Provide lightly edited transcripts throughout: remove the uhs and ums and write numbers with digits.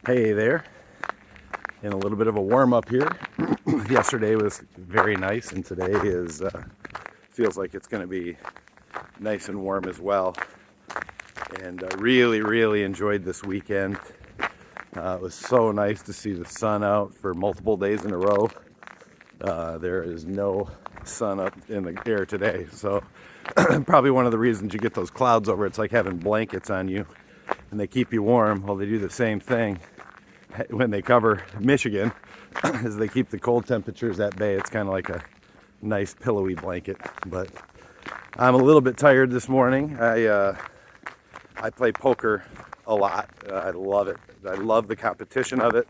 Hey there, and a little bit of a warm up here. Yesterday was very nice, and today is feels like it's going to be nice and warm as well. And really enjoyed this weekend. It was so nice to see the sun out for multiple days in a row. There is no sun up in the air today, so probably one of the reasons you get those clouds over. It's like having blankets on you, and they keep you warm. Well, they do the same thing when they cover Michigan, as they keep the cold temperatures at bay. It's kind of like a nice pillowy blanket. But I'm a little bit tired this morning. I play poker a lot. I love it. I love the competition of it.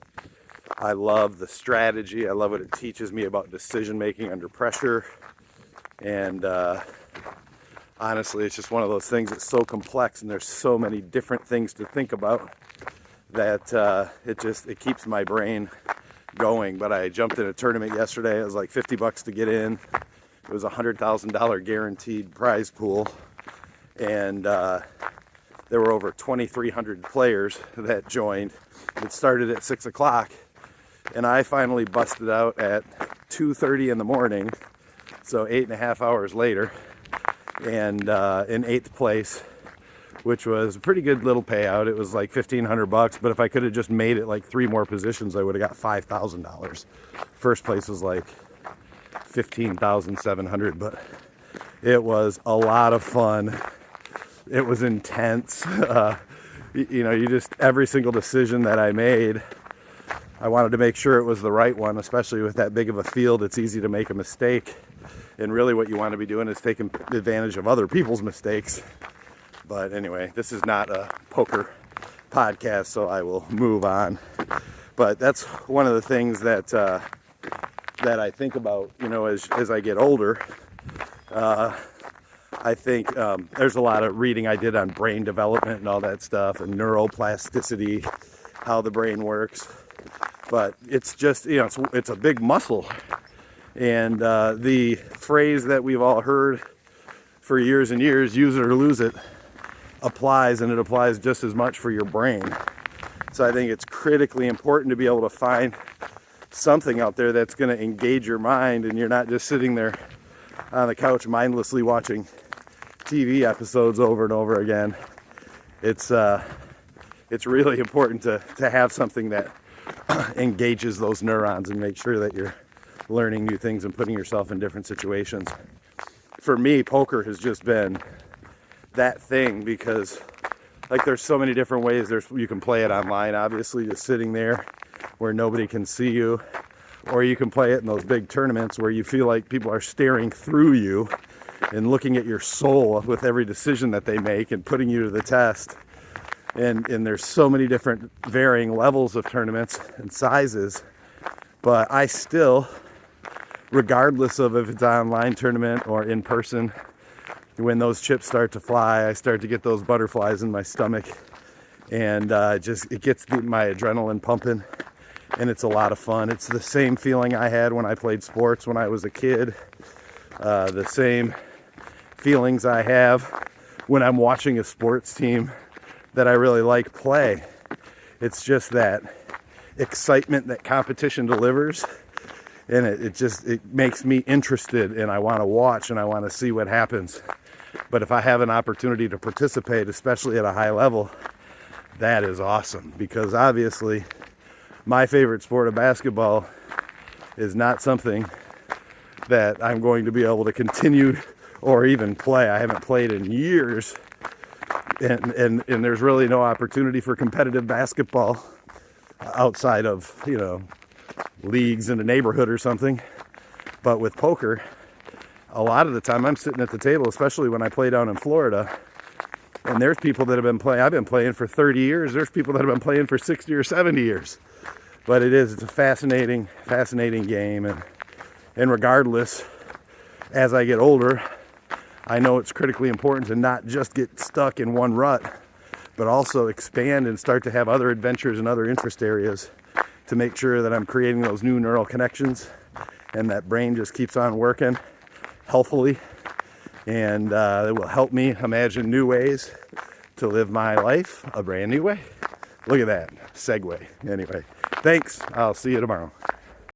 I love the strategy. I love what it teaches me about decision making under pressure. And honestly, it's just one of those things that's so complex, and there's so many different things to think about that it keeps my brain going. But I jumped in a tournament yesterday. It was like $50 to get in. It was a $100,000 guaranteed prize pool, and there were over 2,300 players that joined. It started at 6 o'clock, and I finally busted out at 2:30 in the morning, so 8.5 hours later, and in 8th place, which was a pretty good little payout. It was like $1,500, but if I could have just made it like 3 more positions, I would have got $5,000. First place was like $15,700, but it was a lot of fun. It was intense. Every single decision that I made, I wanted to make sure it was the right one, especially with that big of a field. It's easy to make a mistake, and really what you want to be doing is taking advantage of other people's mistakes. But anyway, this is not a poker podcast, so I will move on. But that's one of the things that I think about, as I get older. I think there's a lot of reading I did on brain development and all that stuff, and neuroplasticity, how the brain works. But it's just, it's a big muscle. And the phrase that we've all heard for years and years, use it or lose it, applies, and it applies just as much for your brain. So I think it's critically important to be able to find something out there that's going to engage your mind, and you're not just sitting there on the couch mindlessly watching TV episodes over and over again. It's really important to have something that engages those neurons and make sure that you're learning new things and putting yourself in different situations. For me, poker has just been that thing, because there's so many different ways. You can play it online, obviously, just sitting there where nobody can see you, or you can play it in those big tournaments where you feel like people are staring through you and looking at your soul with every decision that they make and putting you to the test. And there's so many different varying levels of tournaments and sizes, but I still, regardless of if it's an online tournament or in person, when those chips start to fly, I start to get those butterflies in my stomach, and it gets my adrenaline pumping, and it's a lot of fun. It's the same feeling I had when I played sports when I was a kid, the same feelings I have when I'm watching a sports team that I really like play. It's just that excitement that competition delivers, and it makes me interested, and I want to watch, and I want to see what happens. But if I have an opportunity to participate, especially at a high level, that is awesome, because obviously my favorite sport of basketball is not something that I'm going to be able to continue or even play. I haven't played in years, and there's really no opportunity for competitive basketball outside of, leagues in the neighborhood or something. But with poker, a lot of the time I'm sitting at the table, especially when I play down in Florida, and there's people that have been playing. I've been playing for 30 years. There's people that have been playing for 60 or 70 years. But it's a fascinating game. And regardless, as I get older, I know it's critically important to not just get stuck in one rut, but also expand and start to have other adventures and other interest areas to make sure that I'm creating those new neural connections, and that brain just keeps on working healthfully, and it will help me imagine new ways to live my life a brand new way. Look at that segue. Anyway, thanks. I'll see you tomorrow.